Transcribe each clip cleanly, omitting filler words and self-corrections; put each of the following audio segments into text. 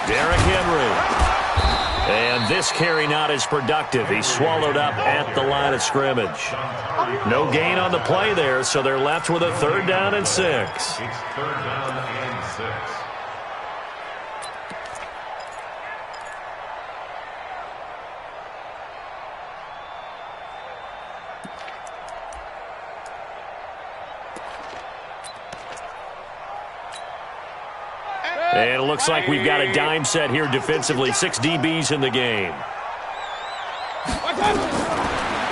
Derrick Henry. And this carry not as productive. He's swallowed up at the line of scrimmage. No gain on the play there, so they're left with a 3rd down and 6. It's 3rd down and 6. And it looks like we've got a dime set here defensively. 6 DBs in the game.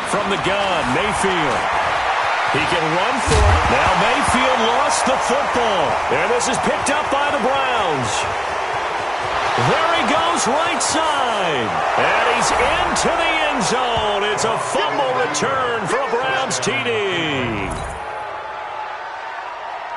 From the gun, Mayfield. He can run for it. Now Mayfield lost the football. And this is picked up by the Browns. There he goes right side. And he's into the end zone. It's a fumble return for a Browns TD.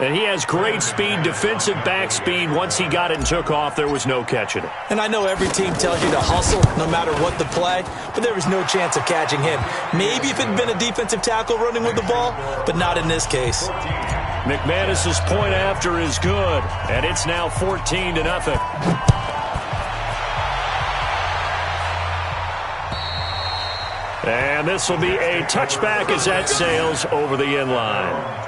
And he has great speed, defensive back speed. Once he got it and took off, there was no catching it. And I know every team tells you to hustle no matter what the play, but there was no chance of catching him. Maybe if it had been a defensive tackle running with the ball, but not in this case. McManus's point after is good, and it's now 14-0. And this will be a touchback as that sails over the end line.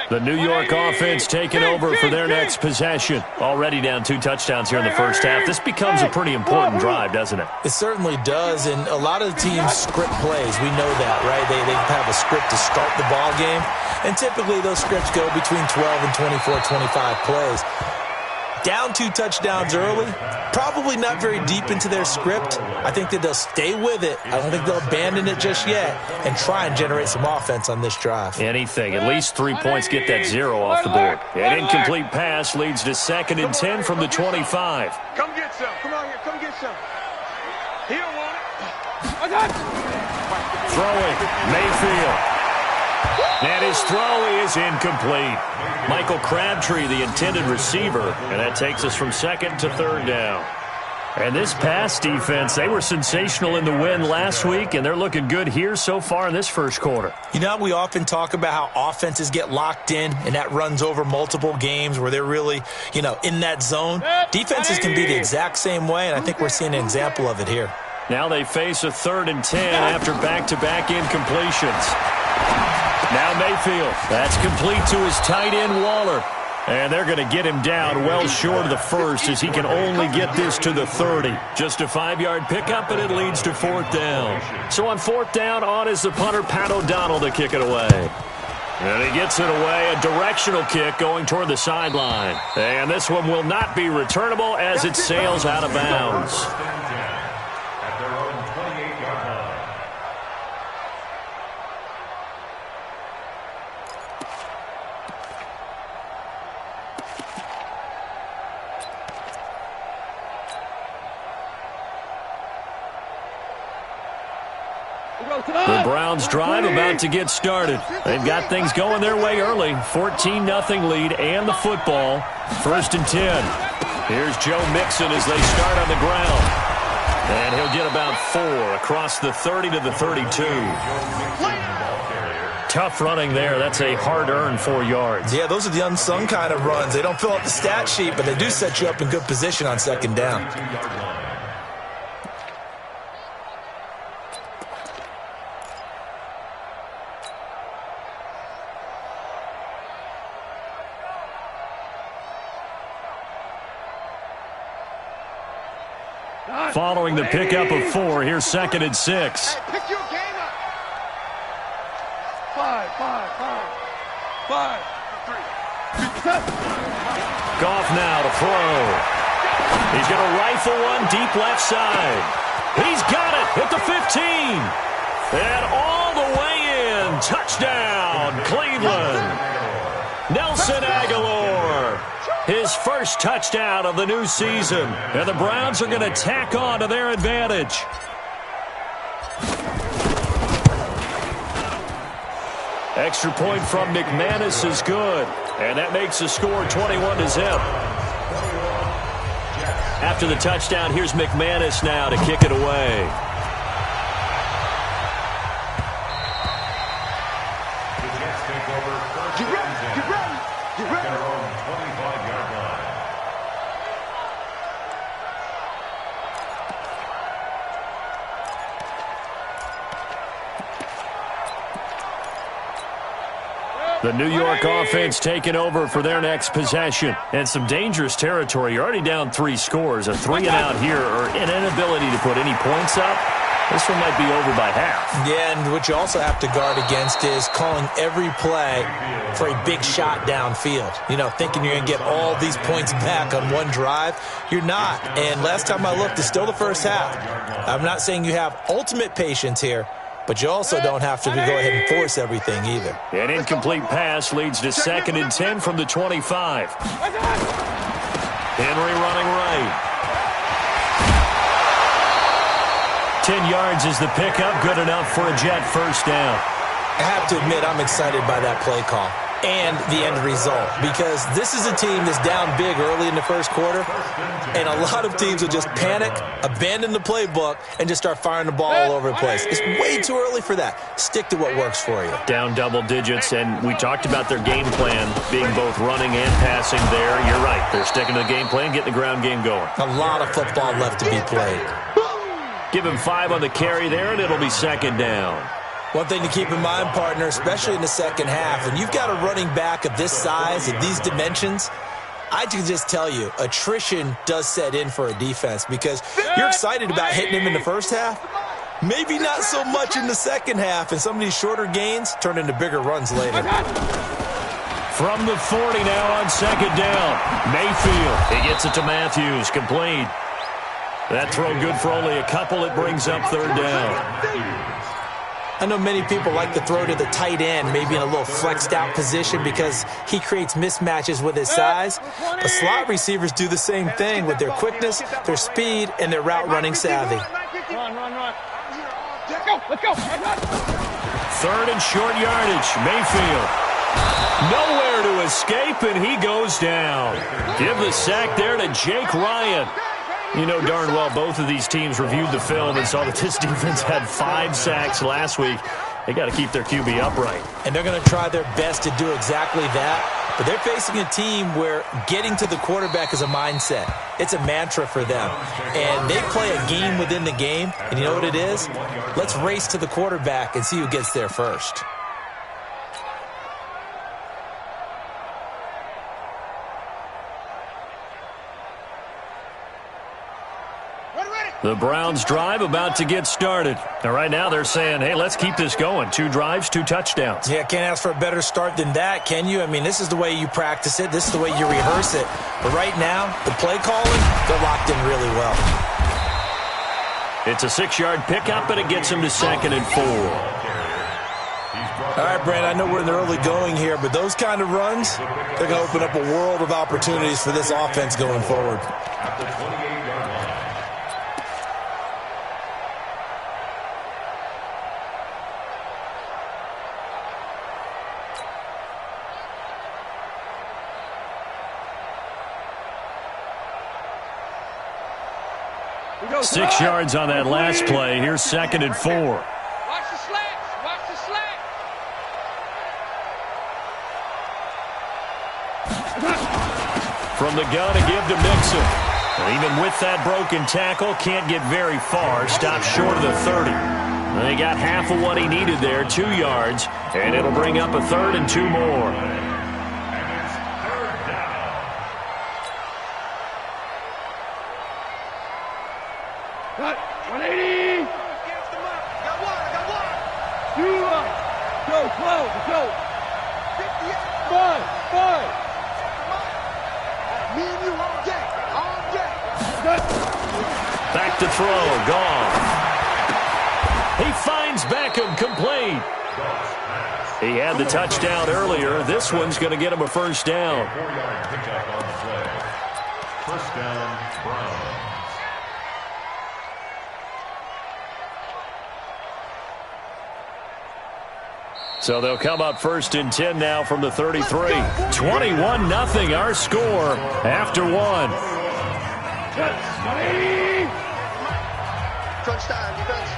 The New York offense taking over for their next possession. Already down 2 touchdowns here in the first half. This becomes a pretty important drive, doesn't it? It certainly does, and a lot of the teams script plays. We know that, right? They have a script to start the ball game, and typically those scripts go between 12 and 24, 25 plays. Down 2 touchdowns early, probably not very deep into their script. I think that they'll stay with it. I don't think they'll abandon it just yet and try and generate some offense on this drive. Anything. At least 3 points get that 0 off the board. An incomplete pass leads to 2nd and 10 from the 25. Come get some. Come on here. Come get some. He don't want it. Throwing. Mayfield. And his throw is incomplete. Michael Crabtree, the intended receiver, and that takes us from 2nd to 3rd down. And this pass defense, they were sensational in the win last week, and they're looking good here so far in this first quarter. You know, we often talk about how offenses get locked in, and that runs over multiple games where they're really, in that zone. Defenses can be the exact same way, and I think we're seeing an example of it here. Now they face a 3rd and 10 after back-to-back incompletions. Now Mayfield. That's complete to his tight end, Waller. And they're going to get him down well short of the first as he can only get this to the 30. Just a 5-yard pickup, and it leads to 4th down. So on 4th down, on is the punter, Pat O'Donnell, to kick it away. And he gets it away, a directional kick going toward the sideline. And this one will not be returnable as it sails out of bounds. The Browns drive about to get started. They've got things going their way early. 14-0 lead and the football. 1st and 10. Here's Joe Mixon as they start on the ground. And he'll get about 4 across the 30 to the 32. Tough running there. That's a hard-earned 4 yards. Yeah, those are the unsung kind of runs. They don't fill up the stat sheet, but they do set you up in good position on 2nd down. Following the pickup of 4, here's 2nd and 6. Hey, pick your game up. 5. 5, 3. Goff now to throw. He's going to rifle one deep left side. He's got it at the 15. And all the way in. Touchdown, Cleveland. Nelson Aguilar. His first touchdown of the new season. And the Browns are going to tack on to their advantage. Extra point from McManus is good. And that makes the score 21-0. After the touchdown, here's McManus now to kick it away. Get ready. Their own 25-yard line. The New York offense taking over for their next possession. And some dangerous territory. You're already down 3 scores. A 3-and-out here or an inability to put any points up. This one might be over by half. Yeah, and what you also have to guard against is calling every play for a big shot downfield. You know, thinking you're going to get all these points back on one drive. You're not. And last time I looked, it's still the first half. I'm not saying you have ultimate patience here, but you also don't have to go ahead and force everything either. An incomplete pass leads to 2nd and 10 from the 25. Henry running right. 10 yards is the pickup. Good enough for a Jet first down. I have to admit, I'm excited by that play call and the end result, because this is a team that's down big early in the first quarter, and a lot of teams will just panic, abandon the playbook, and just start firing the ball all over the place. It's way too early for that. Stick to what works for you. Down double digits, and we talked about their game plan being both running and passing there. You're right. They're sticking to the game plan, getting the ground game going. A lot of football left to be played. Give him 5 on the carry there, and it'll be 2nd down. One thing to keep in mind, partner, especially in the second half, when you've got a running back of this size, of these dimensions, I can just tell you, attrition does set in for a defense, because you're excited about hitting him in the first half. Maybe not so much in the second half, and some of these shorter gains turn into bigger runs later. From the 40 now on 2nd down. Mayfield, he gets it to Matthews, complete. That throw good for only a couple. It brings up 3rd down. I know many people like to throw to the tight end, maybe in a little flexed out position, because he creates mismatches with his size. But slot receivers do the same thing with their quickness, their speed, and their route running savvy. Run. Let's go. 3rd and short yardage. Mayfield. Nowhere to escape, and he goes down. Give the sack there to Jake Ryan. You know darn well both of these teams reviewed the film and saw that this defense had 5 sacks last week. They got to keep their QB upright. And they're going to try their best to do exactly that. But they're facing a team where getting to the quarterback is a mindset. It's a mantra for them. And they play a game within the game. And you know what it is? Let's race to the quarterback and see who gets there first. The Browns drive about to get started. Now, right now they're saying, hey, let's keep this going. 2 drives, 2 touchdowns. Yeah, can't ask for a better start than that, can you? I mean, this is the way you practice it. This is the way you rehearse it. But right now, the play calling, they're locked in really well. It's a 6-yard pickup, and it gets him to 2nd and 4. All right, Brand, I know we're in the early going here, but those kind of runs, they're going to open up a world of opportunities for this offense going forward. 6 yards on that last play. Here's 2nd and 4. Watch the slats. Watch the slats. From the gun to give to Mixon. And even with that broken tackle, can't get very far. Stopped short of the 30. And they got half of what he needed there, 2 yards. And it'll bring up a 3rd and 2 more. Cut. 180. Got one. Go. Let's go. throw, gone. He finds Beckham, complete. He had the touchdown earlier. This one's going to get him a first down. 4-yard pickup on the play. First down, Browns. So they'll come up first and 10 now from the 33. 21-0 our score after one. Crunch time, defense.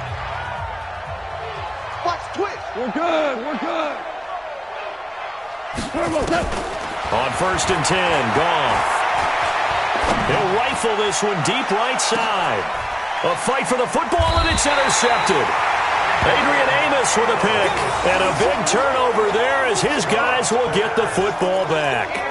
Watch, twitch. We're good. We're good. On first and 10, gone. He'll rifle this one deep right side. A fight for the football, and it's intercepted. Adrian Amos with a pick. And a big turnover there as his guys will get the football back.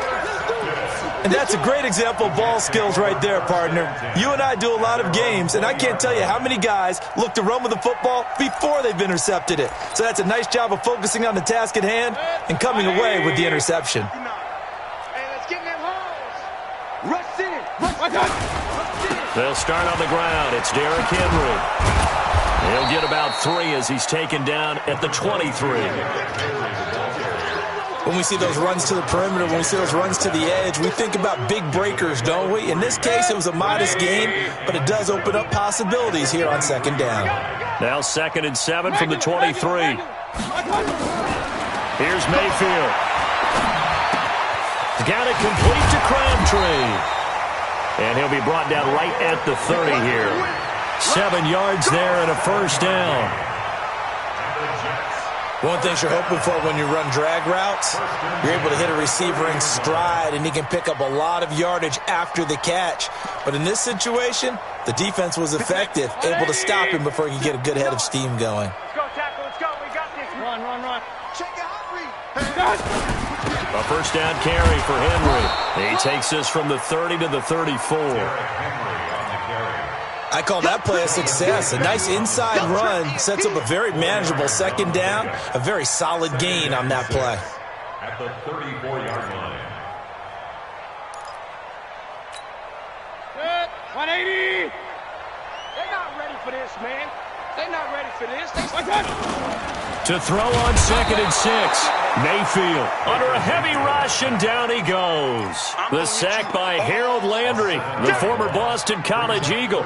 And that's a great example of ball skills right there, partner. You and I do a lot of games, and I can't tell you how many guys look to run with the football before they've intercepted it. So that's a nice job of focusing on the task at hand and coming away with the interception. Hey, let's get in them holes. Rush in. Rush in. They'll start on the ground. It's Derrick Henry. He'll get about 3 as he's taken down at the 23. When we see those runs to the perimeter, when we see those runs to the edge, we think about big breakers, don't we? In this case, it was a modest game, but it does open up possibilities here on second down. Now 2nd and 7 from the 23. Here's Mayfield. Got it complete to Crabtree. And he'll be brought down right at the 30 here. 7 yards there and a first down. One thing you're hoping for when you run drag routes, you're able to hit a receiver in stride, and he can pick up a lot of yardage after the catch. But in this situation, the defense was effective, able to stop him before he could get a good head of steam going. Let's go, tackle. Let's go. We got this. Run. Check it out, Reed. A first down carry for Henry. He takes this from the 30 to the 34. I call that play a success. A nice inside run sets up a very manageable second down, a very solid gain on that play. At the 34-yard line. 180. They're not ready for this, man. They're not ready for this. To throw on 2nd and 6. Mayfield under a heavy rush, and down he goes. The sack by Harold Landry, the former Boston College Eagle.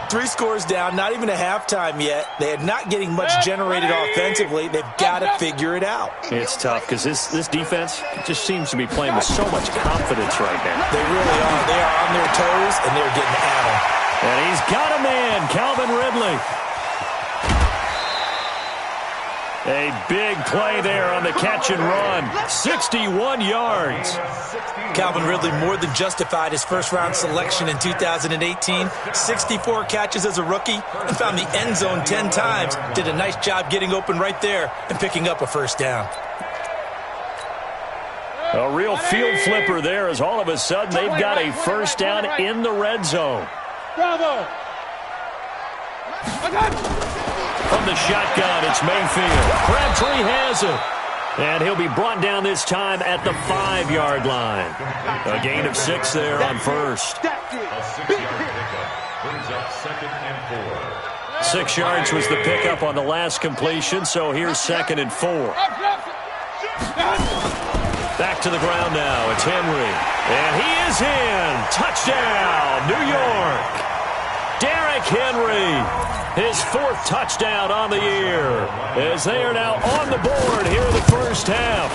3 scores down, not even a halftime yet. They are not getting much generated offensively. They've got to figure it out. It's tough because this defense just seems to be playing with so much confidence right now. They really are. They are on their toes, and they're getting at them. And he's got a man, Calvin Ridley. A big play there on the catch and run. 61 yards. Calvin Ridley more than justified his first-round selection in 2018. 64 catches as a rookie and found the end zone 10 times. Did a nice job getting open right there and picking up a first down. A real field flipper there as all of a sudden they've got a first down in the red zone. Bravo. From the shotgun, it's Mayfield. Crabtree has it. And he'll be brought down this time at the 5-yard line. A gain of 6 there on first. A 6-yard pickup brings up 2nd and 4. 6 yards was the pickup on the last completion, so here's 2nd and 4. Back to the ground now. It's Henry. And he is in. Touchdown, New York. Derrick Henry. His 4th touchdown on the year as they are now on the board here in the first half.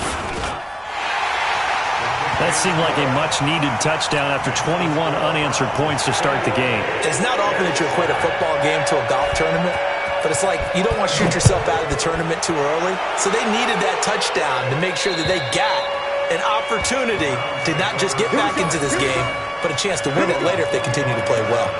That seemed like a much-needed touchdown after 21 unanswered points to start the game. It's not often that you equate a football game to a golf tournament, but it's like you don't want to shoot yourself out of the tournament too early. So they needed that touchdown to make sure that they got an opportunity to not just get back into this game, but a chance to win it later if they continue to play well.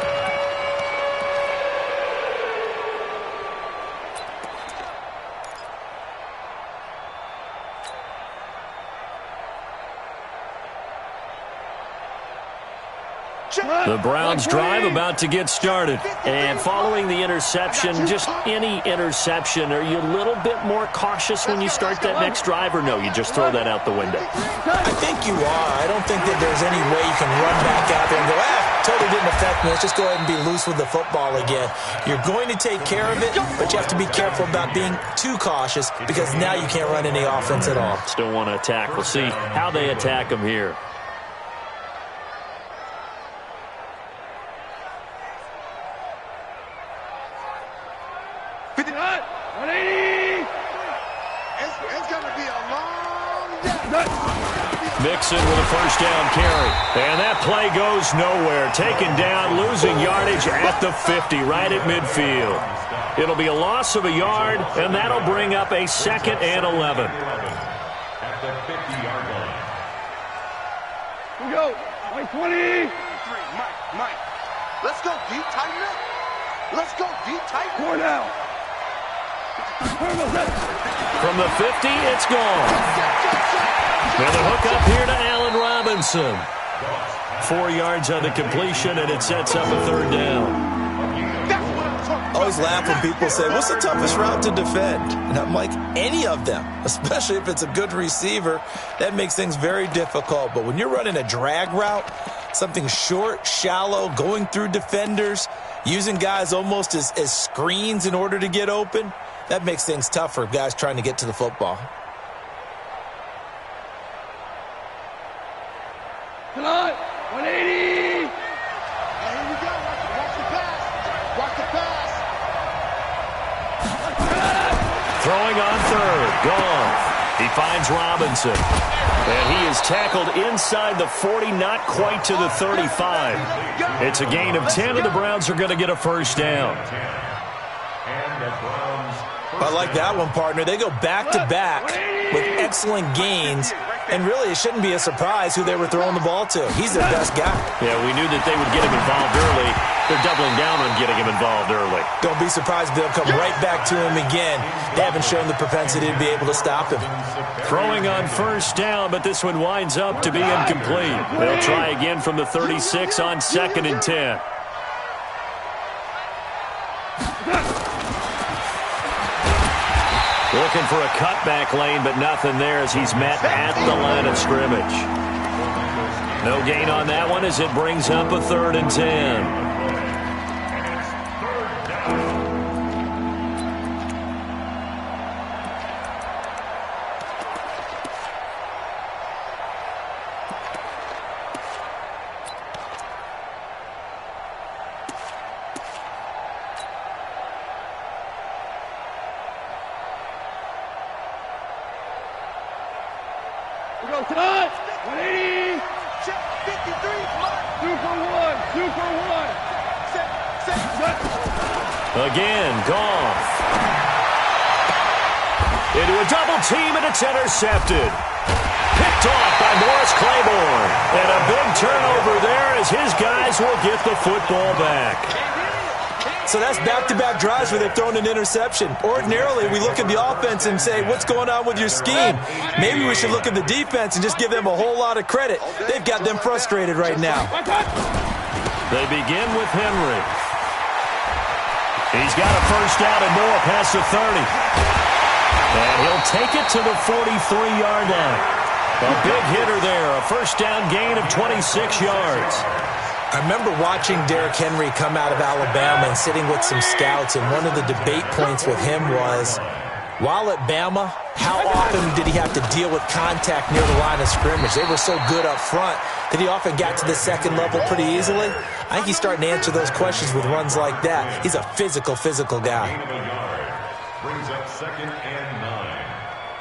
The Browns drive about to get started. And following the interception, just any interception, are you a little bit more cautious when you start that next drive, or no, you just throw that out the window? I think you are. I don't think that there's any way you can run back out there and go, totally didn't affect me. Let's just go ahead and be loose with the football again. You're going to take care of it, but you have to be careful about being too cautious because now you can't run any offense at all. Still want to attack. We'll see how they attack him here. Mixon with a first down carry. And that play goes nowhere. Taken down, losing yardage at the 50, right at midfield. It'll be a loss of a yard, and that'll bring up a 2nd and 11. At the 50-yard line. Here we go. Mike 20. Mike. Let's go deep, tighten up. Let's go deep, tighten. 4 down. From the 50, it's gone. And the hook up here to Allen Robinson. 4 yards on the completion, and it sets up a 3rd down. I always laugh when people say, what's the toughest route to defend? And I'm like, any of them, especially if it's a good receiver. That makes things very difficult. But when you're running a drag route, something short, shallow, going through defenders, using guys almost as screens in order to get open, that makes things tough for guys trying to get to the football. Tonight, 180. Here we go. Watch the pass. Watch the pass. Throwing on 3rd. Gone. He finds Robinson. And he is tackled inside the 40, not quite to the 35. It's a gain of 10, and the Browns are going to get a first down. I like that one, partner. They go back-to-back with excellent gains. And really, it shouldn't be a surprise who they were throwing the ball to. He's their best guy. Yeah, we knew that they would get him involved early. They're doubling down on getting him involved early. Don't be surprised they'll come right back to him again. They haven't shown the propensity to be able to stop him. Throwing on first down, but this one winds up to be incomplete. They'll try again from the 36 on 2nd and 10. Looking for a cutback lane, but nothing there as he's met at the line of scrimmage. No gain on that one as it brings up a 3rd and 10. We go tonight, 180. Check 53. 2 for 1. 2 for 1. Again, Goff. Into a double team, and it's intercepted. Picked off by Morris Claiborne. And a big turnover there as his guys will get the football back. So that's back-to-back drives where they've thrown an interception. Ordinarily, we look at the offense and say, what's going on with your scheme? Maybe we should look at the defense and just give them a whole lot of credit. They've got them frustrated right now. They begin with Henry. He's got a first down and more past the 30. And he'll take it to the 43-yard line. A big hitter there, a first down gain of 26 yards. I remember watching Derrick Henry come out of Alabama and sitting with some scouts, and one of the debate points with him was, while at Bama, how often did he have to deal with contact near the line of scrimmage? They were so good up front that he often got to the second level pretty easily. I think he's starting to answer those questions with runs like that. He's a physical guy. Brings up 2nd and 9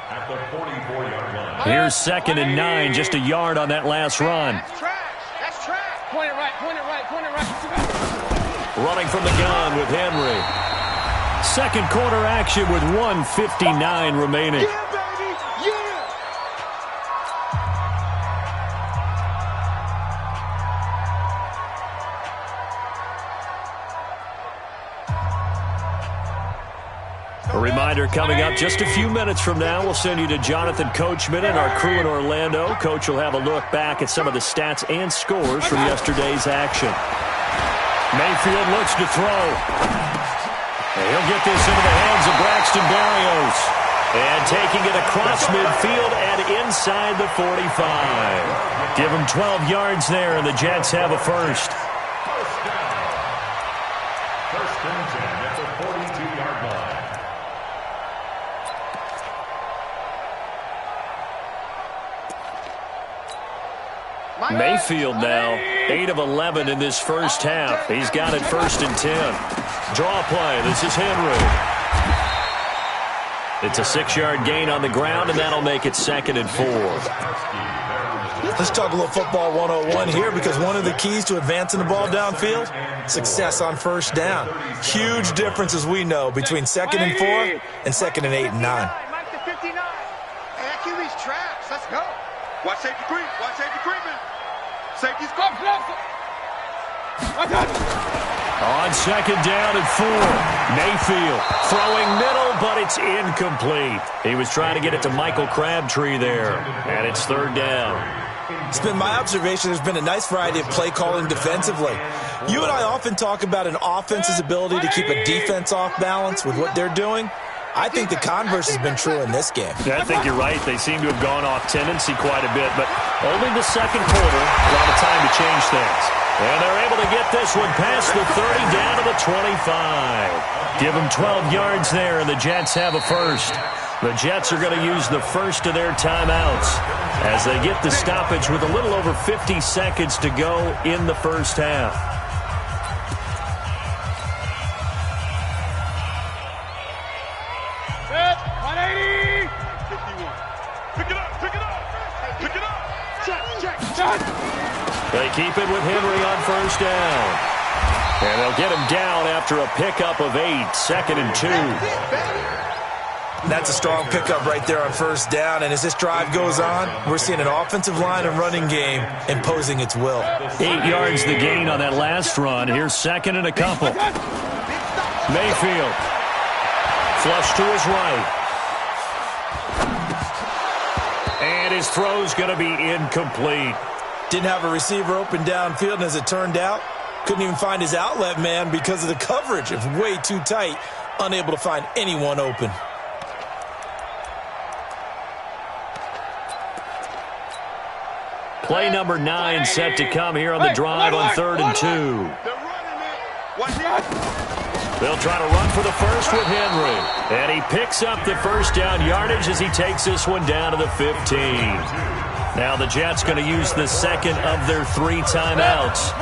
at the 44-yard line. Here's 2nd and 9, just a yard on that last run. That's trash. That's trash. Point it right, point it right, point it right. Running from the gun with Henry. Second quarter action with 1:59 remaining. Yeah, baby. Yeah. A reminder coming up just a few minutes from now. We'll send you to Jonathan Coachman and our crew in Orlando. Coach will have a look back at some of the stats and scores from yesterday's action. Mayfield looks to throw. And he'll get this into the hands of Braxton Berrios. And taking it across midfield and inside the 45. Give him 12 yards there, and the Jets have a first. Mayfield now, 8 of 11 in this first half. He's got it 1st and 10. Draw play. This is Henry. It's a 6-yard gain on the ground, and that'll make it 2nd and 4. Let's talk a little football 101 here, because one of the keys to advancing the ball downfield, success on first down. Huge difference, as we know, between 2nd and 4 and 2nd and 8 and 9. Hey, I keep these traps. Let's go. Watch safety creep. Watch safety creeping. Safety's come. On 2nd down and 4, Mayfield throwing middle, but it's incomplete. He was trying to get it to Michael Crabtree there, and it's 3rd down. It's been my observation there's been a nice variety of play calling defensively. You and I often talk about an offense's ability to keep a defense off balance with what they're doing. I think the converse has been true in this game. Yeah, I think you're right. They seem to have gone off tendency quite a bit, but only the 2nd quarter, a lot of time to change things. And they're able to get this one past the 30 down to the 25. Give them 12 yards there, and the Jets have a first. The Jets are going to use the first of their timeouts as they get the stoppage with a little over 50 seconds to go in the first half. Set, 180. 51. Pick it up. Pick it up. Pick it up. Check. They keep it with Henry on 1st down. And they'll get him down after a pickup of 8, 2nd and 2. That's a strong pickup right there on 1st down, and as this drive goes on, we're seeing an offensive line and running game imposing its will. 8 yards the gain on that last run. Here's 2nd and a couple. Mayfield. Flush to his right. And his throw's going to be incomplete. Didn't have a receiver open downfield, and as it turned out, couldn't even find his outlet man because of the coverage. It's way too tight, unable to find anyone open. Play number 9 set to come here on the drive on 3rd and 2. They're running it. Watch it. They'll try to run for the first with Henry. And he picks up the first down yardage as he takes this one down to the 15. Now the Jets going to use the 2nd of their 3 timeouts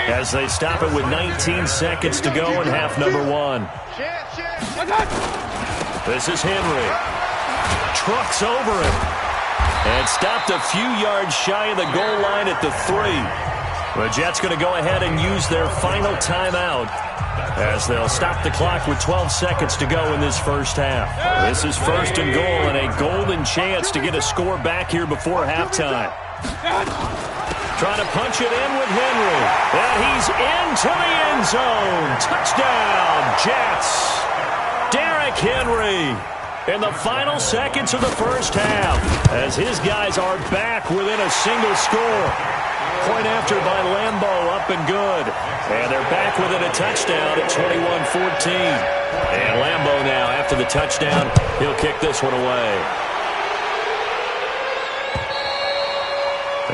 as they stop it with 19 seconds to go in half number 1. This is Henry. Trucks over him. And stopped a few yards shy of the goal line at the 3. The Jets going to go ahead and use their final timeout as they'll stop the clock with 12 seconds to go in this first half. This is 1st and goal and a golden chance to get a score back here before halftime. Trying to punch it in with Henry. And he's into the end zone. Touchdown, Jets. Derrick Henry in the final seconds of the first half as his guys are back within a single score. Point after by Lambeau, up and good. And they're back within a touchdown at 21-14. And Lambeau now, after the touchdown, he'll kick this one away.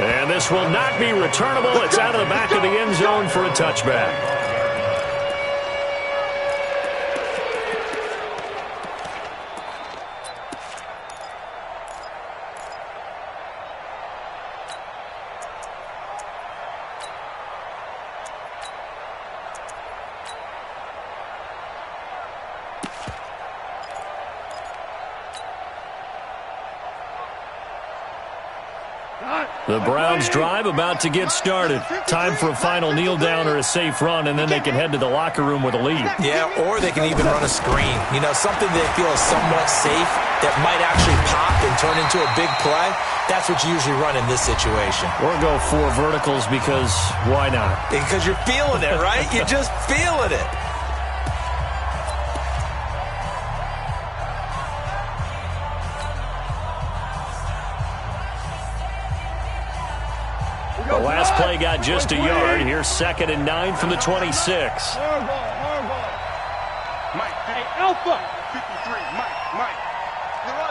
And this will not be returnable. It's out of the back of the end zone for a touchback. The Browns drive about to get started. Time for a final kneel down or a safe run, and then they can head to the locker room with a lead. Yeah, or they can even run a screen. You know, something they feel is somewhat safe that might actually pop and turn into a big play. That's what you usually run in this situation. Or go 4 verticals because why not? Because you're feeling it, right? You're just feeling it. The last play got just a yard. Here's 2nd and 9 from the 26. Mike, Hey, Alpha. 53. Mike. You run.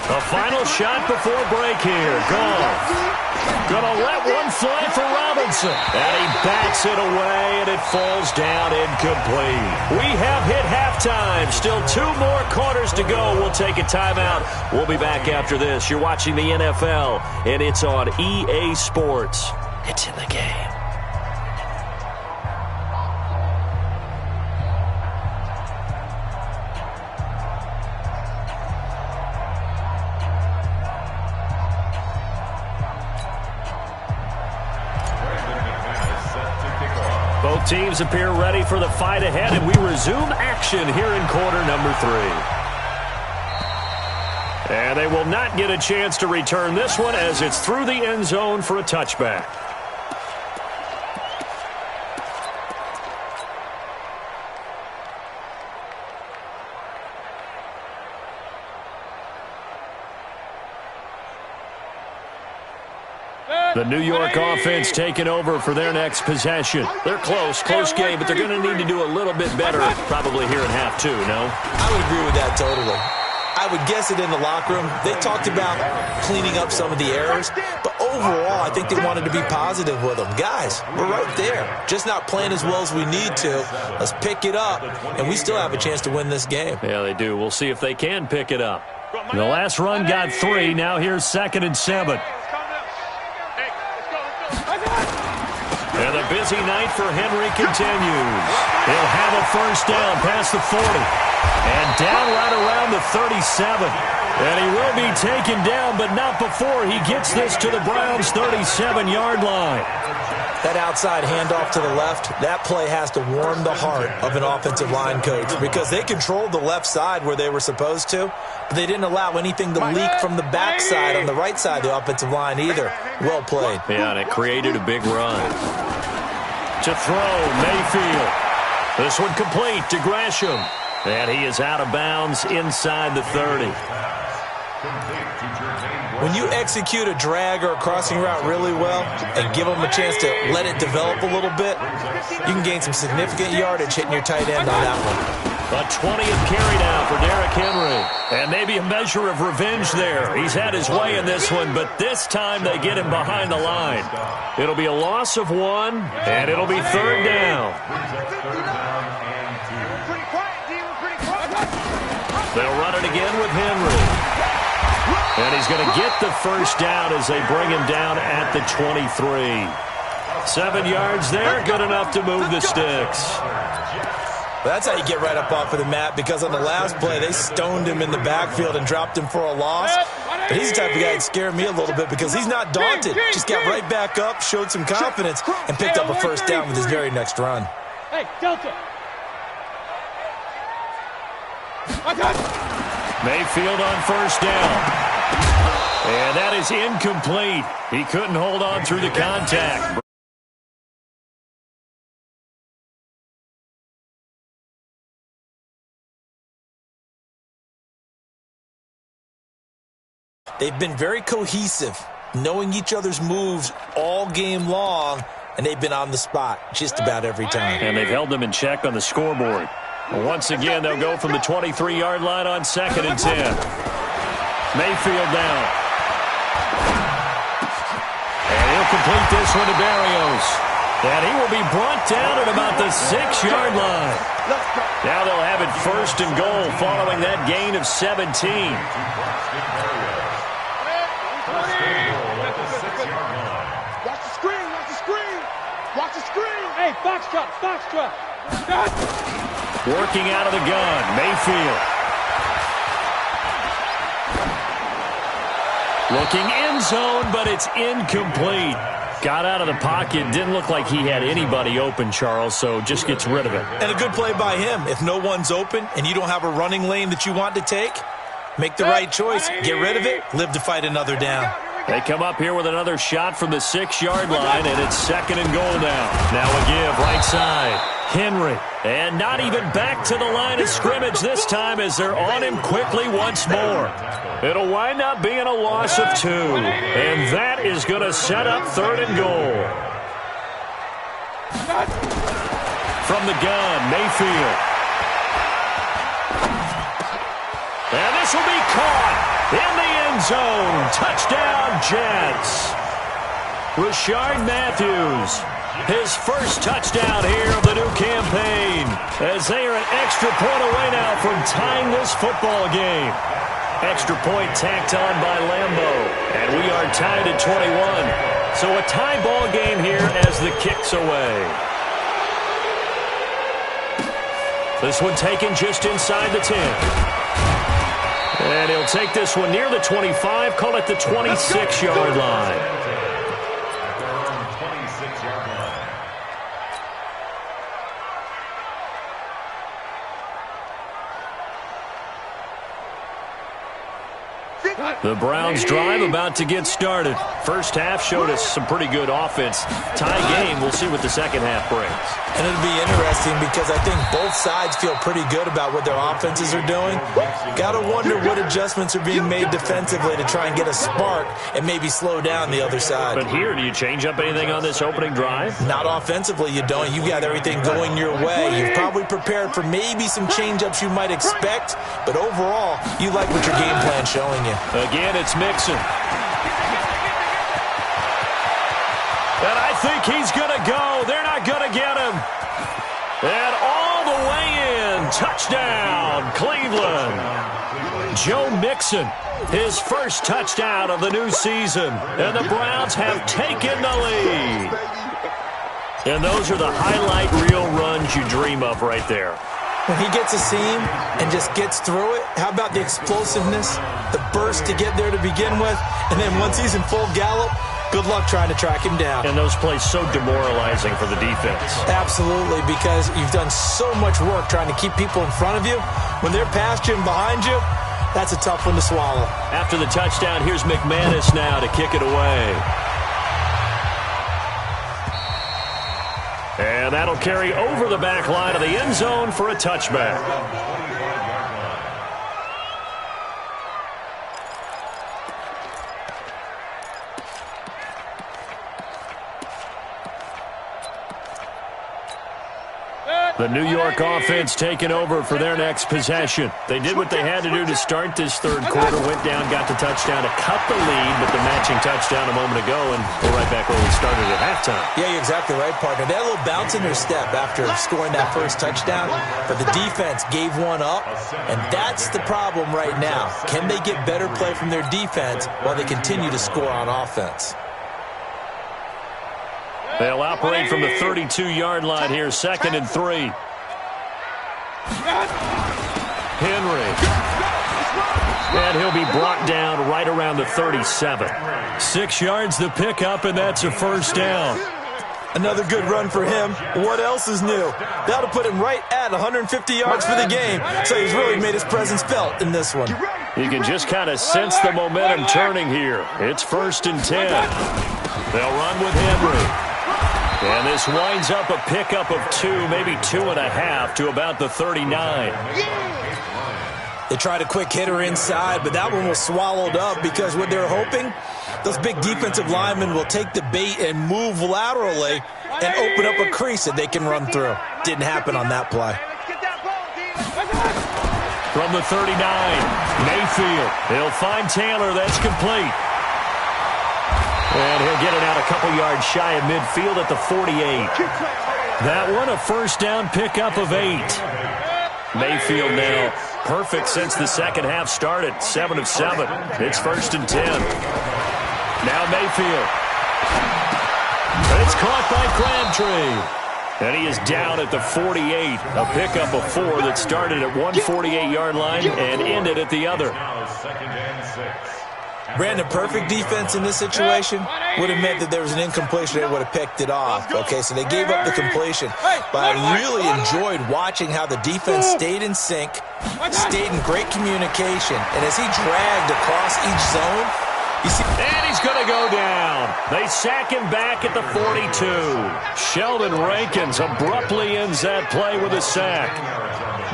A final shot before break here. Gone. Gonna let one fly for Robinson. And he bats it away, and it falls down incomplete. We have hit halftime. Still 2 more quarters to go. We'll take a timeout. We'll be back after this. You're watching the NFL, and it's on EA Sports. It's in the game. Both teams appear ready for the fight ahead, and we resume action here in quarter number 3. And they will not get a chance to return this one as it's through the end zone for a touchback. The New York offense taking over for their next possession. They're close game, but they're going to need to do a little bit better probably here in half 2, no? I would agree with that totally. I would guess it in the locker room. They talked about cleaning up some of the errors, but overall, I think they wanted to be positive with them. Guys, we're right there. Just not playing as well as we need to. Let's pick it up, and we still have a chance to win this game. Yeah, they do. We'll see if they can pick it up. The last run got 3. Now here's 2nd and 7. And the busy night for Henry continues. He'll have a first down past the 40. And down right around the 37. And he will be taken down, but not before he gets this to the Browns' 37-yard line. That outside handoff to the left, that play has to warm the heart of an offensive line coach because they controlled the left side where they were supposed to, but they didn't allow anything to leak from the backside on the right side of the offensive line either. Well played. Yeah, and it created a big run. To throw, Mayfield. This one complete to Gresham. And he is out of bounds inside the 30. When you execute a drag or a crossing route really well and give them a chance to let it develop a little bit, you can gain some significant yardage hitting your tight end on that one. A 20th carry now for Derrick Henry. And maybe a measure of revenge there. He's had his way in this one, but this time they get him behind the line. It'll be a loss of 1, and it'll be 3rd down. They'll run it again with Henry. And he's going to get the first down as they bring him down at the 23. 7 yards there, good enough to move the sticks. Well, that's how you get right up off of the mat, because on the last play, they stoned him in the backfield and dropped him for a loss. But he's the type of guy that scared me a little bit because he's not daunted. Just got right back up, showed some confidence, and picked up a first down with his very next run. Hey, Delta. Mayfield on first down. And that is incomplete. He couldn't hold on through the contact. They've been very cohesive, knowing each other's moves all game long, and they've been on the spot just about every time. And they've held them in check on the scoreboard. Once again, they'll go from the 23-yard line on 2nd and 10. Mayfield down. And he'll complete this one to Barrios. And he will be brought down at about the 6-yard line. Now they'll have it 1st and goal following that gain of 17. Watch the screen, watch the screen. Watch the screen. Hey, Foxtrot. Working out of the gun, Mayfield. Looking end zone, but it's incomplete. Got out of the pocket. Didn't look like he had anybody open, Charles, so just gets rid of it. And a good play by him. If no one's open and you don't have a running lane that you want to take, make the right choice. Get rid of it. Live to fight another down. They come up here with another shot from the 6-yard line, and it's 2nd and goal now. Now a give right side. Henry. And not even back to the line of scrimmage this time as they're on him quickly once more. It'll wind up being a loss of 2. And that is going to set up 3rd and goal. From the gun, Mayfield. And this will be caught in the end end zone. Touchdown, Jets. Rashard Matthews, his first touchdown here of the new campaign, as they are an extra point away now from tying this football game. Extra point tacked on by Lambo, and we are tied at 21. So a tie ball game here as the kick's away. This one taken just inside the 10. And he'll take this one near the 25, call it the 26-yard line. The Browns drive about to get started. First half showed us some pretty good offense. Tie game, we'll see what the second half brings. And it'll be interesting because I think both sides feel pretty good about what their offenses are doing. Got to wonder what adjustments are being made defensively to try and get a spark and maybe slow down the other side. But here, do you change up anything on this opening drive? Not offensively, you don't. You've got everything going your way. You've probably prepared for maybe some change-ups you might expect, but overall, you like what your game plan's showing you. Again, it's Mixon. And I think he's going to go. They're not going to get him. And all the way in. Touchdown, Cleveland. Joe Mixon, his first touchdown of the new season. And the Browns have taken the lead. And those are the highlight reel runs you dream of right there. When he gets a seam and just gets through it, how about the explosiveness, the burst to get there to begin with, and then once he's in full gallop, good luck trying to track him down. And those plays so demoralizing for the defense. Absolutely, because you've done so much work trying to keep people in front of you. When they're past you and behind you, that's a tough one to swallow. After the touchdown, here's McManus now to kick it away. And that'll carry over the back line of the end zone for a touchback. The New York offense taking over for their next possession. They did what they had to do to start this third quarter, went down, got the touchdown to cut the lead, but the matching touchdown a moment ago, and we're right back where we started at halftime. Yeah, you're exactly right, partner. They had a little bounce in their step after scoring that first touchdown, but the defense gave one up, and that's the problem right now. Can they get better play from their defense while they continue to score on offense? They'll operate from the 32-yard line here, 2nd and 3. Henry. And he'll be brought down right around the 37. 6 yards the pickup, and that's a first down. Another good run for him. What else is new? That'll put him right at 150 yards for the game, so he's really made his presence felt in this one. You can just kind of sense the momentum turning here. It's 1st and 10. They'll run with Henry. And this winds up a pickup of 2, maybe 2.5 to about the 39. They tried a quick hitter inside, but that one was swallowed up because what they're hoping, those big defensive linemen will take the bait and move laterally and open up a crease that they can run through. Didn't happen on that play. From the 39, Mayfield. He'll find Taylor. That's complete. And he'll get it out a couple yards shy of midfield at the 48. That one a first down pickup of 8. Mayfield now perfect since the second half started. 7 of 7. It's 1st and 10. Now Mayfield. And it's caught by Crabtree. And he is down at the 48. A pickup of 4 that started at one 48-yard line and ended at the other. Brandon, perfect defense in this situation would have meant that there was an incompletion. They would have picked it off. Okay, so they gave up the completion. But I really enjoyed watching how the defense stayed in sync, stayed in great communication. And as he dragged across each zone, you see... And he's going to go down. They sack him back at the 42. Sheldon Rankins abruptly ends that play with a sack.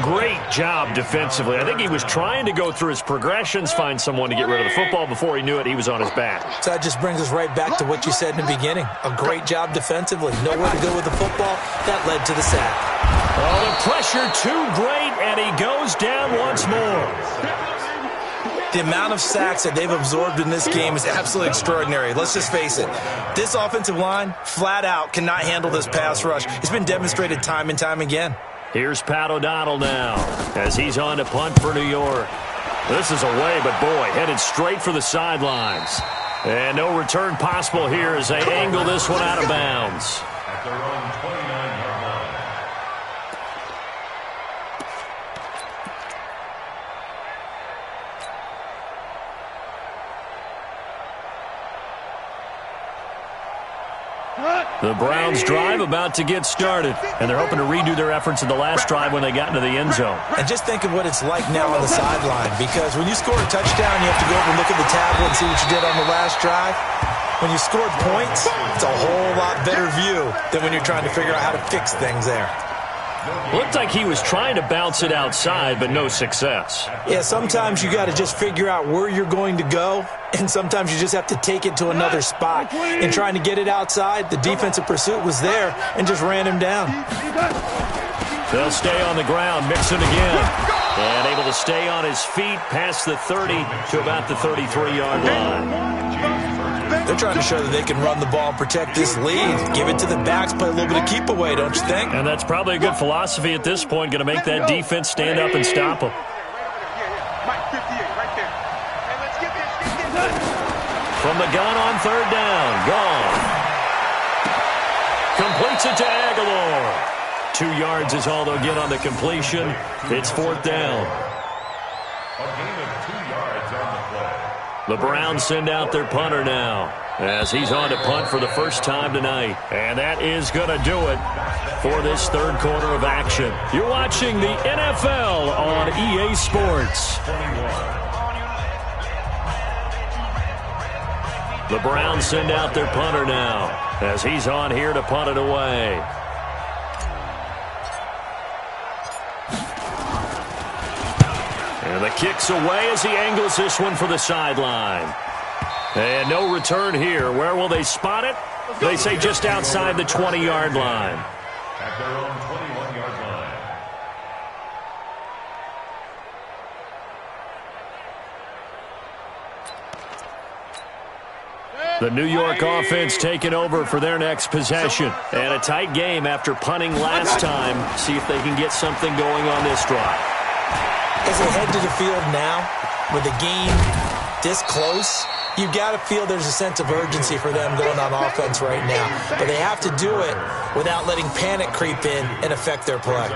Great job defensively. I think he was trying to go through his progressions, find someone to get rid of the football. Before he knew it, he was on his back. So that just brings us right back to what you said in the beginning. A great job defensively. Nowhere to go with the football. That led to the sack. Oh, the pressure too great, and he goes down once more. The amount of sacks that they've absorbed in this game is absolutely extraordinary. Let's just face it. This offensive line, flat out, cannot handle this pass rush. It's been demonstrated time and time again. Here's Pat O'Donnell now as he's on to punt for New York. This is away, but boy, headed straight for the sidelines. And no return possible here as they angle this one out of bounds. At their own 29-yard line. The Browns drive about to get started, and they're hoping to redo their efforts in the last drive when they got into the end zone. And just think of what it's like now on the sideline, because when you score a touchdown, you have to go over and look at the tablet and see what you did on the last drive. When you scored points, it's a whole lot better view than when you're trying to figure out how to fix things there. Looked like he was trying to bounce it outside, but no success. Yeah, sometimes you got to just figure out where you're going to go, and sometimes you just have to take it to another spot. In trying to get it outside, the defensive pursuit was there and just ran him down. They'll stay on the ground, mixing again. And able to stay on his feet past the 30 to about the 33-yard line. They're trying to show that they can run the ball and protect this lead. Give it to the backs, play a little bit of keep away, don't you think? And that's probably a good philosophy at this point, going to make that defense stand up and stop them. From the gun on third down, gone. Completes it to Aguilar. 2 yards is all they'll get on the completion. It's fourth down. A gain of 2 yards on the play. The Browns send out their punter now as he's on to punt for the first time tonight. And that is going to do it for this third quarter of action. You're watching the NFL on EA Sports. The Browns send out their punter now as he's on here to punt it away. And the kick's away as he angles this one for the sideline. And no return here. Where will they spot it? They say just outside the 20-yard line. At their own 21-yard line. The New York offense taking over for their next possession. And a tight game after punting last time. See if they can get something going on this drive. As they head to the field now, with the game this close, you've got to feel there's a sense of urgency for them going on offense right now. But they have to do it without letting panic creep in and affect their play.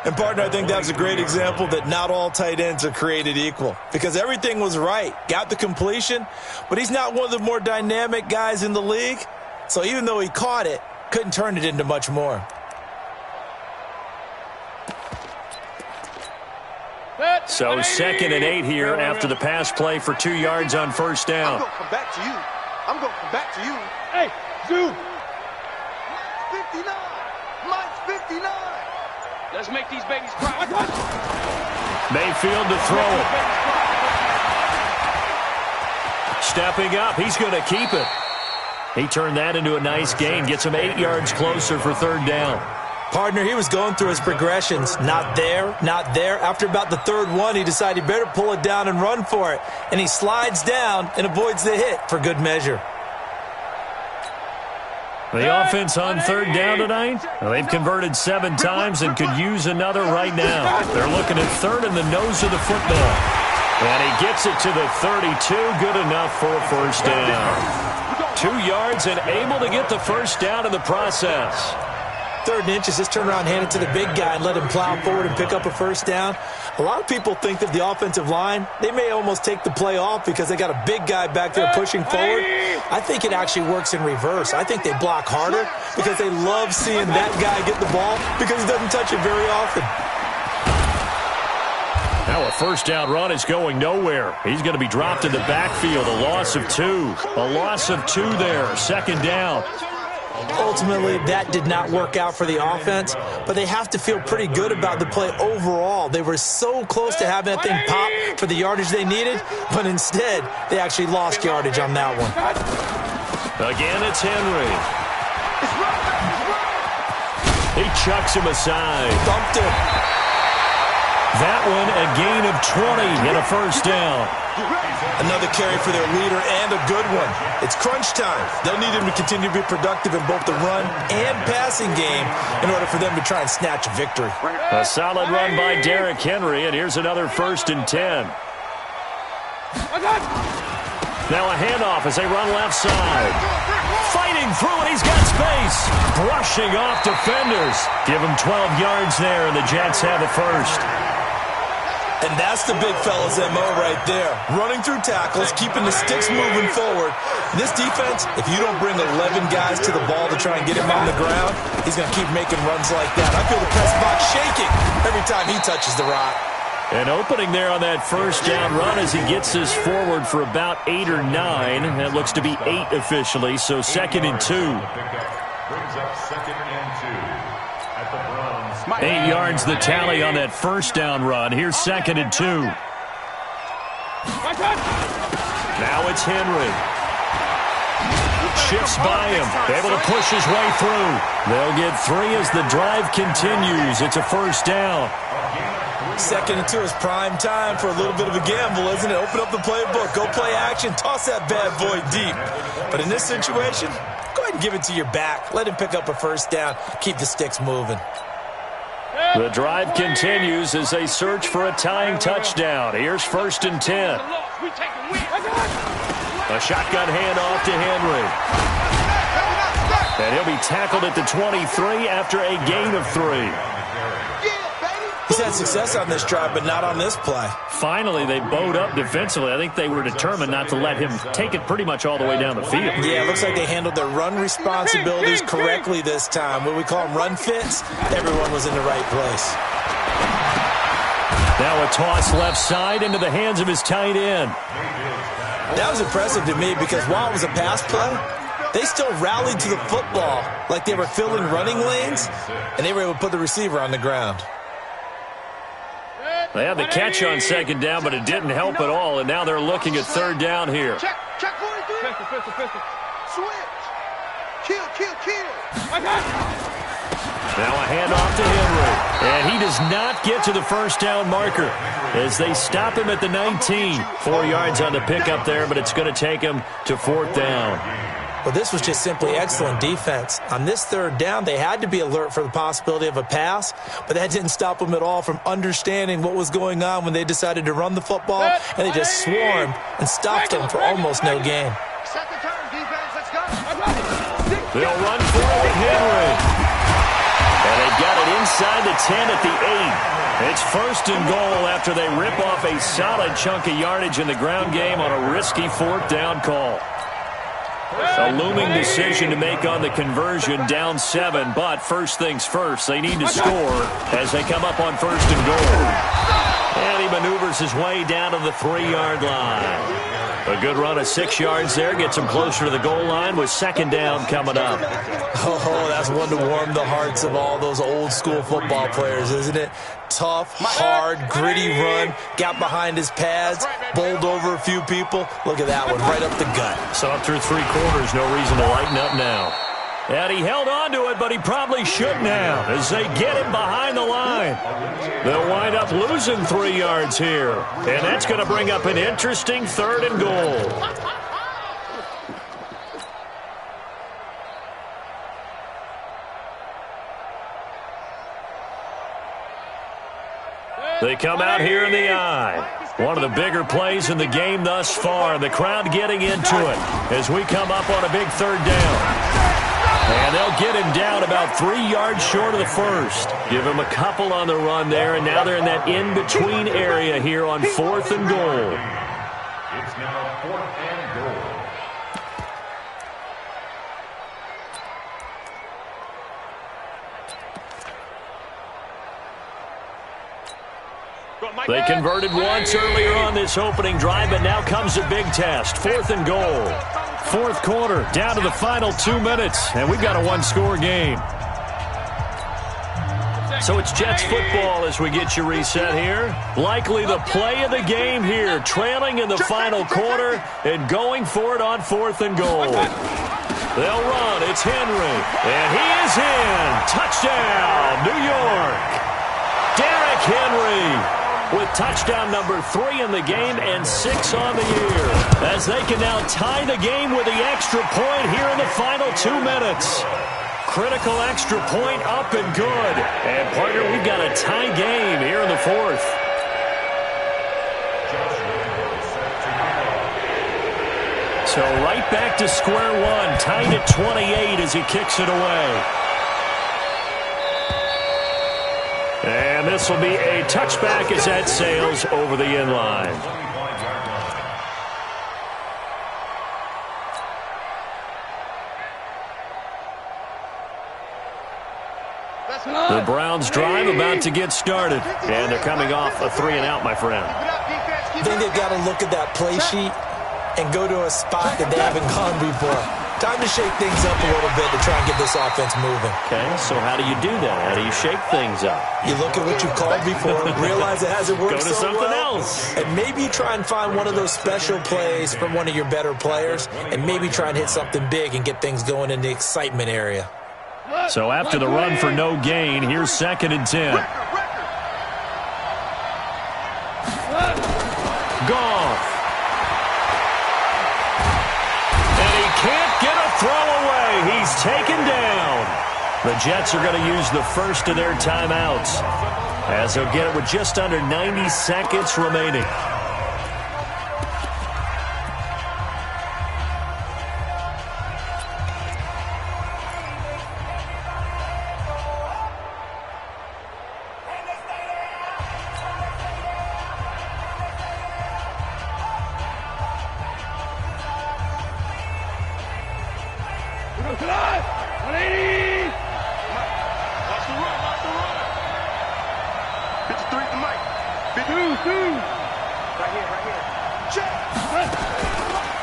And, partner, I think that was a great example that not all tight ends are created equal, because everything was right. Got the completion, but he's not one of the more dynamic guys in the league. So even though he caught it, couldn't turn it into much more. So 2nd and 8 here after the pass play for 2 yards on first down. I'm going to come back to you. I'm going to come back to you. Hey, Zoo. 59. Mike's 59. Let's make these babies cry. Mayfield to throw it. Stepping up, he's going to keep it. He turned that into a nice gain, gets him 8 yards closer for third down. Partner, he was going through his progressions. Not there, not there. After about the third one, he decided he better pull it down and run for it. And he slides down and avoids the hit for good measure. The offense on third down tonight, well, they've converted 7 times and could use another right now. They're looking at third in the nose of the football. And he gets it to the 32, good enough for a first down. 2 yards and able to get the first down in the process. 3rd and inches, just turn around, hand it to the big guy and let him plow forward and pick up a first down. A lot of people think that the offensive line, they may almost take the play off because they got a big guy back there pushing forward. I think it actually works in reverse. I think they block harder because they love seeing that guy get the ball because he doesn't touch it very often. Now a first down run is going nowhere. He's going to be dropped in the backfield. A loss of 2. A loss of 2 there. 2nd down. Ultimately, that did not work out for the offense, but they have to feel pretty good about the play overall. They were so close to having that thing pop for the yardage they needed, but instead, they actually lost yardage on that one. Again, it's Henry. He chucks him aside. Bumped him. That one a gain of 20 and a first down. Another carry for their leader and a good one. It's crunch time. They'll need him to continue to be productive in both the run and passing game in order for them to try and snatch a victory. A solid run by Derrick Henry, and here's another 1st and 10. Now a handoff as they run left side. Fighting through it, he's got space. Brushing off defenders. Give him 12 yards there, and the Jets have the first. And that's the big fella's MO right there. Running through tackles, keeping the sticks moving forward. This defense, if you don't bring 11 guys to the ball to try and get him on the ground, he's going to keep making runs like that. I feel the press box shaking every time he touches the rock. An opening there on that first down run as he gets this forward for about 8 or 9. That looks to be 8 officially, so 2nd and 2. Brings up 2nd and 2. 8 yards the tally on that first down run. Here's 2nd and 2. Now it's Henry. Shifts by him. Able to push his way through. They'll get 3 as the drive continues. It's a first down. 2nd and 2 is prime time for a little bit of a gamble, isn't it? Open up the playbook. Go play action. Toss that bad boy deep. But in this situation, go ahead and give it to your back. Let him pick up a first down. Keep the sticks moving. The drive continues as they search for a tying touchdown. Here's 1st and 10. A shotgun handoff to Henry. And he'll be tackled at the 23 after a gain of 3. He's had success on this drive, but not on this play. Finally, they bowed up defensively. I think they were determined not to let him take it pretty much all the way down the field. Yeah, it looks like they handled their run responsibilities correctly this time. What we call them run fits, everyone was in the right place. Now a toss left side into the hands of his tight end. That was impressive to me because while it was a pass play, they still rallied to the football like they were filling running lanes, and they were able to put the receiver on the ground. They had the catch on 2nd down, but it didn't help at all, and now they're looking at 3rd down here. Check 43. Pistol. Switch. Kill. Now a handoff to Henry, and he does not get to the first down marker as they stop him at the 19. 4 yards on the pickup there, but it's going to take him to 4th down. Well, this was just simply excellent defense. On this 3rd down, they had to be alert for the possibility of a pass, but that didn't stop them at all from understanding what was going on when they decided to run the football, and they just swarmed and stopped them for almost no gain. Set the turn, defense. Let's go. They'll run for it with Henry. And they've got it inside the 10 at the 8. It's 1st and goal after they rip off a solid chunk of yardage in the ground game on a risky 4th down call. A looming decision to make on the conversion, down 7, but first things first, they need to score as they come up on 1st and goal. And he maneuvers his way down to the 3-yard line. A good run of 6 yards there gets him closer to the goal line with 2nd down coming up. Oh, that's one to warm the hearts of all those old school football players, isn't it? Tough, hard, gritty run, got behind his pads, bowled over a few people. Look at that one, right up the gut. So up through 3 quarters, no reason to lighten up now. And he held on to it, but he probably shouldn't have as they get him behind the line. They'll wind up losing 3 yards here. And that's going to bring up an interesting 3rd and goal. They come out here in the I. One of the bigger plays in the game thus far. And the crowd getting into it as we come up on a big 3rd down. And they'll get him down about 3 yards short of the first. Give him a couple on the run there, and now they're in that in-between area here on 4th and goal. It's now 4th and goal. They converted once earlier on this opening drive, but now comes a big test. 4th and goal. 4th quarter, down to the final 2 minutes, and we've got a 1-score game. So it's Jets football as we get you reset here. Likely the play of the game here, trailing in the final quarter and going for it on 4th and goal. They'll run. It's Henry, and he is in. Touchdown, New York. Derrick Henry with touchdown number 3 in the game and 6 on the year, as they can now tie the game with the extra point here in the final 2 minutes. Critical extra point up and good. And, partner, we've got a tie game here in the 4th. So right back to square one, tied at 28 as he kicks it away. And this will be a touchback as that sails over the end line. The Browns drive about to get started, and they're coming off a 3-and-out, my friend. I think they've got to look at that play sheet and go to a spot that they haven't gone before. Time to shake things up a little bit to try and get this offense moving. Okay, so how do you do that? How do you shake things up? You look at what you called before, realize it hasn't worked so well. Go to something else. And maybe you try and find one of those special plays from one of your better players, and maybe try and hit something big and get things going in the excitement area. So after the run for no gain, here's 2nd and 10. Goff. And he can't get a throw away. He's taken down. The Jets are going to use the first of their timeouts, as they'll get it with just under 90 seconds remaining.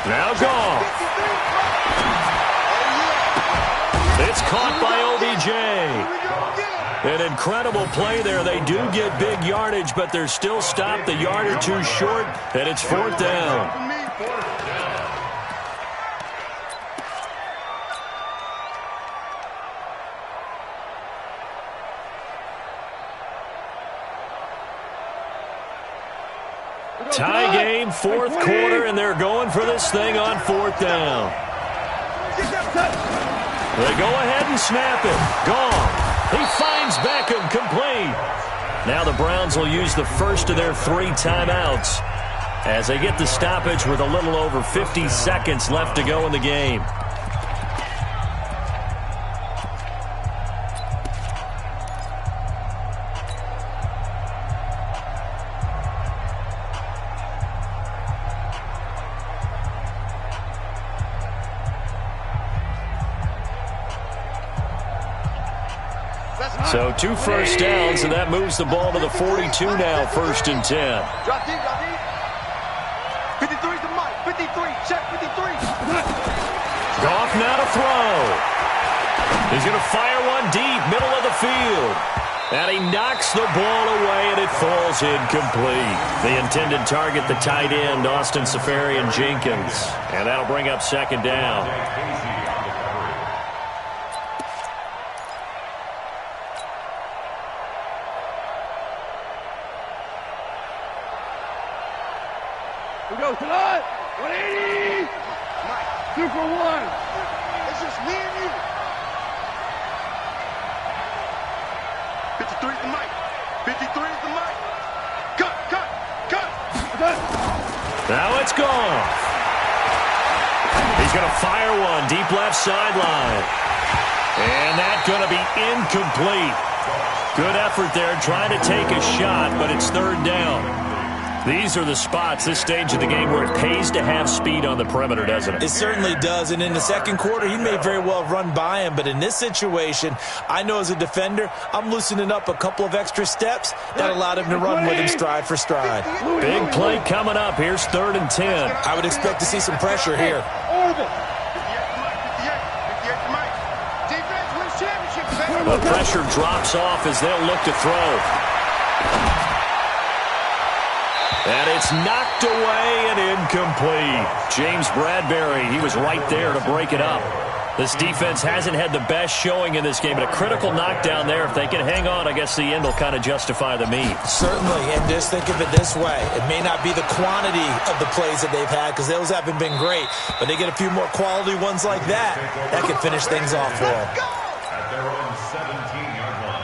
Now Goff. It's caught by OBJ. An incredible play there. They do get big yardage, but they're still stopped a yard or two short, and it's 4th down. Tie game, 4th quarter, and they're going for this thing on 4th down. They go ahead and snap it. Gone. He finds Beckham, complete. Now the Browns will use the first of their 3 timeouts as they get the stoppage with a little over 50 seconds left to go in the game. So 2 first downs, and that moves the ball to the 42 now, 1st and 10. Drop deep, drop deep. 53's the mic. 53, check 53. Goff now to throw. He's going to fire one deep, middle of the field. And he knocks the ball away, and it falls incomplete. The intended target, the tight end, Austin Seferian-Jenkins. And that'll bring up 2nd down. We go tonight. 180. 2 for 1. It's just me and you. 53's the mic. 53's the mic. Cut, cut, cut. Now it's gone. He's going to fire one deep left sideline. And that's going to be incomplete. Good effort there trying to take a shot, but it's 3rd down. These are the spots, this stage of the game, where it pays to have speed on the perimeter, doesn't it? It certainly does, and in the 2nd quarter, he may very well run by him, but in this situation, I know as a defender, I'm loosening up a couple of extra steps that allowed him to run with him stride for stride. Big play coming up. Here's 3rd and 10. I would expect to see some pressure here. The pressure drops off as they'll look to throw. And it's knocked away and incomplete. James Bradbury, he was right there to break it up. This defense hasn't had the best showing in this game, but a critical knockdown there. If they can hang on, I guess the end will kind of justify the means. Certainly, and just think of it this way. It may not be the quantity of the plays that they've had because those haven't been great, but they get a few more quality ones like that. That can finish things off for them. At their own 17-yard line.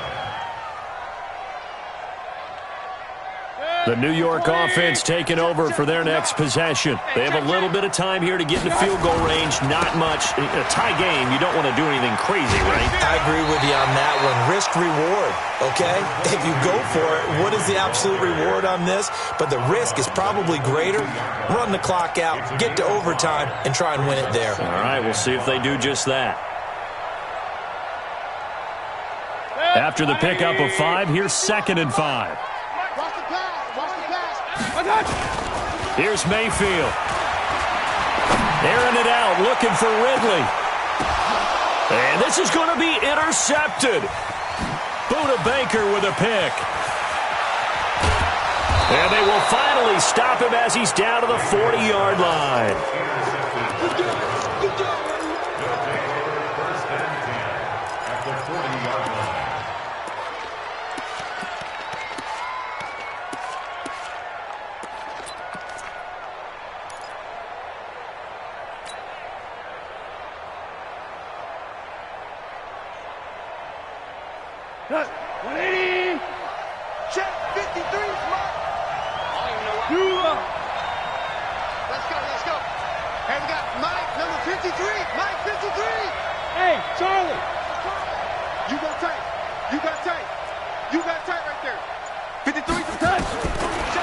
The New York offense taking over for their next possession. They have a little bit of time here to get into field goal range. Not much. A tie game, you don't want to do anything crazy, right? I agree with you on that one. Risk-reward, okay? If you go for it, what is the absolute reward on this? But the risk is probably greater. Run the clock out, get to overtime, and try and win it there. All right, we'll see if they do just that. After the pickup of 5, here's 2nd and 5. Here's Mayfield. Airing it out, looking for Ridley. And this is going to be intercepted. Buda Baker with a pick. And they will finally stop him as he's down to the 40-yard line. First and 10 at the 40-yard line. Good. 180. Check 53, Mark. Let's go, let's go. Hey, we got Mike, number 53. Mike, 53. Hey, Charlie. You got tight. You got tight. You got tight right there. 53 for touch.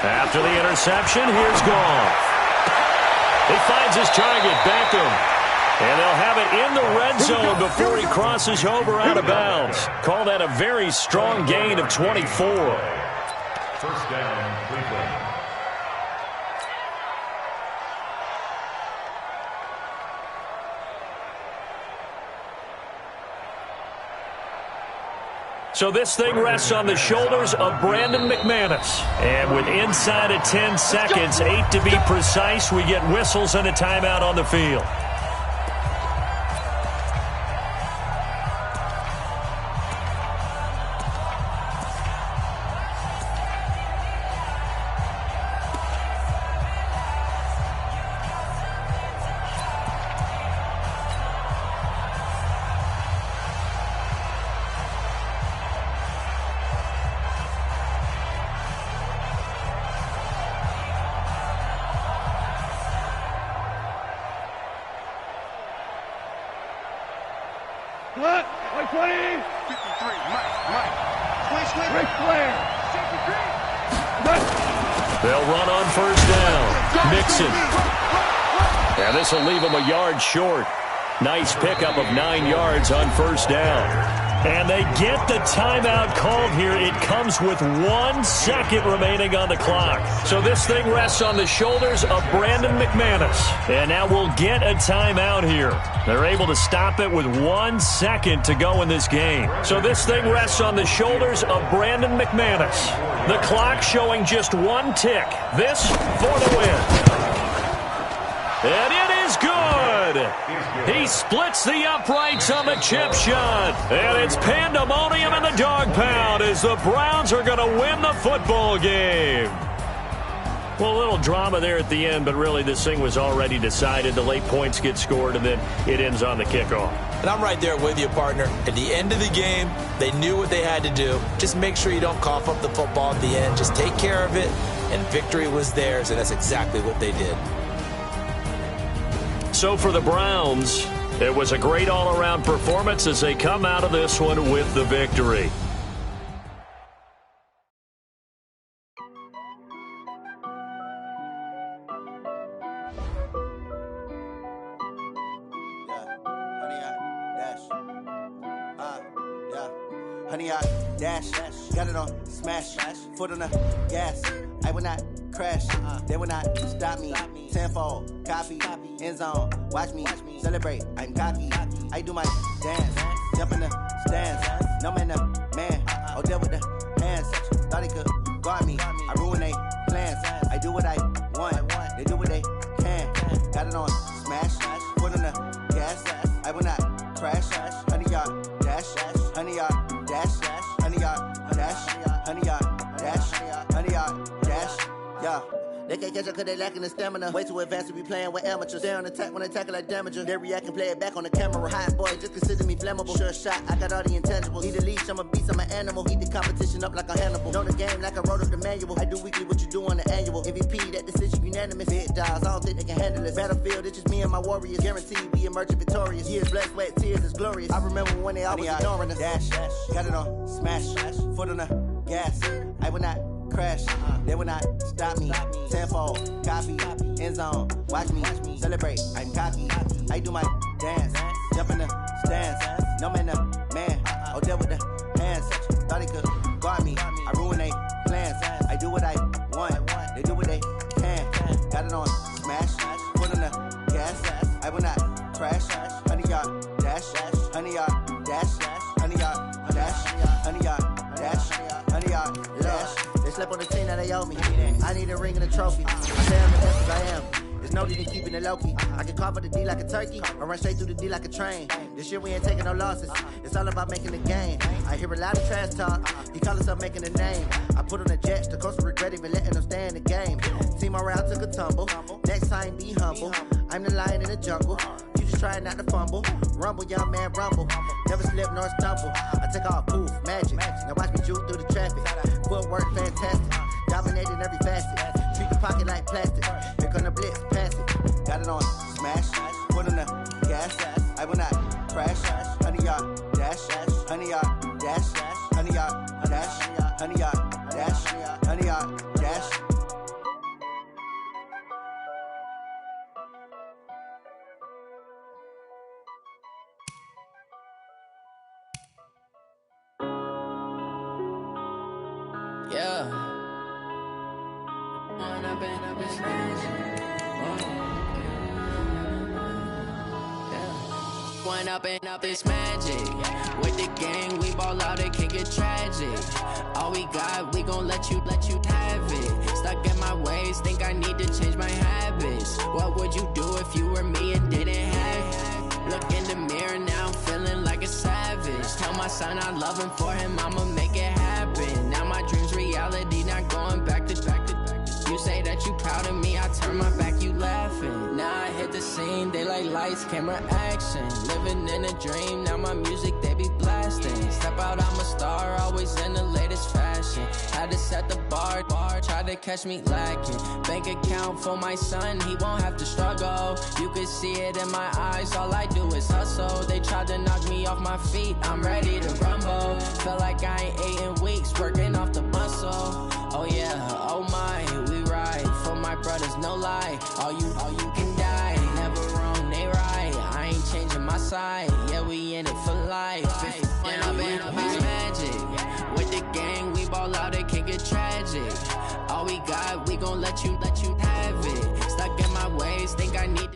After the interception, here's Goff. He finds his target, Beckham. And they'll have it in the red zone before he crosses over out of bounds. Call that a very strong gain of 24. First down, Cleveland. So this thing rests on the shoulders of Brandon McManus. And with inside of 10 seconds, 8 to be precise, we get whistles and a timeout on the field. What? 20. 53, Mike. Swing. Ric Flair. They'll run on first down. Mixon. Yeah, this will leave him a yard short. Nice pickup of 9 yards on first down. And they get the timeout called here. It comes with 1 second remaining on the clock. So this thing rests on the shoulders of Brandon McManus. And now we'll get a timeout here. They're able to stop it with 1 second to go in this game. So this thing rests on the shoulders of Brandon McManus. The clock showing just 1 tick. This for the win. And it is good. He splits the uprights on the chip shot. And it's pandemonium in the dog pound as the Browns are going to win the football game. Well, a little drama there at the end, but really this thing was already decided. The late points get scored, and then it ends on the kickoff. And I'm right there with you, partner. At the end of the game, they knew what they had to do. Just make sure you don't cough up the football at the end. Just take care of it, and victory was theirs, and that's exactly what they did. So for the Browns, it was a great all-around performance as they come out of this one with the victory. Honey, I dash, got it on smash, foot on the gas. I will not crash, they will not stop me. Tenfold, copy, end zone, watch me celebrate. I'm cocky, I do my dance, jump in the stands. No man, man, I'll deal with the hands. Thought he could guard me, I ruin they plans. I do what I want, they do what they can. Got it on smash, foot on the gas. I will not crash, 100 yard dash, 100 yard dash, 100 yard dash, 100 yard dash, 100 yard dash, yeah. They can't catch up cause they lacking the stamina. Way too advanced to be playing with amateurs. Stay on attack when they tackle like damager. They react and play it back on the camera. Hot boy, just consider me flammable. Sure shot, I got all the intangibles. Need a leash, I'm a beast, I'm an animal. Eat the competition up like a Hannibal. Know the game like I wrote up the manual. I do weekly what you do on the annual. MVP, that decision unanimous. Big dials, I don't think they can handle it. Battlefield, it's just me and my warriors. Guaranteed we emerging victorious. Years, blood, sweat, tears, it's glorious. I remember when they always ignoring us. Dash, got it on, smash, foot on the gas. I will not crash, they will not stop me. Tenfold, copy, end zone, watch me celebrate. I'm cocky, I do my dance, jump in the stands. No man, man, oh there with the hands. Thought he could guard me, I ruin they plans. I do what I want, they do what they can. Got it on smash, foot on the gas. I will not crash, 100 yard dash, 100 yard dash, 100 yard dash, 100 yard dash, 100 yard dash. They slept on the team that they owe me. I need a ring and a trophy. I say I'm the best as I am. There's no need in keeping it low-key. I can carve up the D like a turkey or run straight through the D like a train. This year we ain't taking no losses. It's all about making the game. I hear a lot of trash talk. He call himself making a name. I put on the Jets. The coach will regret even letting them stay in the game. Team morale took a tumble. Next time be humble. I'm the lion in the jungle. You just try not to fumble. Rumble, young man, rumble. Never slip nor stumble. I take off, poof, magic. Now watch me juke through the traffic. Footwork fantastic. Dominating every facet. Treat the pocket like plastic. Here come the blitz, pass it. Got it on smash. Foot on the gas. I will not crash. 100 yard dash. 100 yard dash. 100 yard dash. 100 yard dash. 100 yard dash. Yeah. One up and up, it's magic. With the gang, we ball out, it can get tragic. All we got, we gon' let you have it. Stuck in my ways, think I need to change my habits. What would you do if you were me and didn't have it? Look in the mirror now, I'm feeling like a savage. Tell my son I love him, for him I'ma make it happen. Now my dream's reality, not going back to. You say that you proud of me, I turn my back, you laughing. Now I hit the scene, they like lights, camera, action. Living in a dream, now my music, they be blasting. Step out, I'm a star, always in the latest fashion. Had to set the bar, try to catch me lacking. Bank account for my son, he won't have to struggle. You can see it in my eyes, all I do is hustle. They tried to knock me off my feet, I'm ready to rumble. Feel like I ain't ate in weeks, working off the muscle. Oh yeah, oh my, we ride for my brothers, no lie. All you can die, never wrong, they right. I ain't changing my side, yeah, we in it for life. When up and up, it's magic. With the gang, we ball out, it can get tragic. All we got, we gon' let you have it. Stuck in my ways, think I need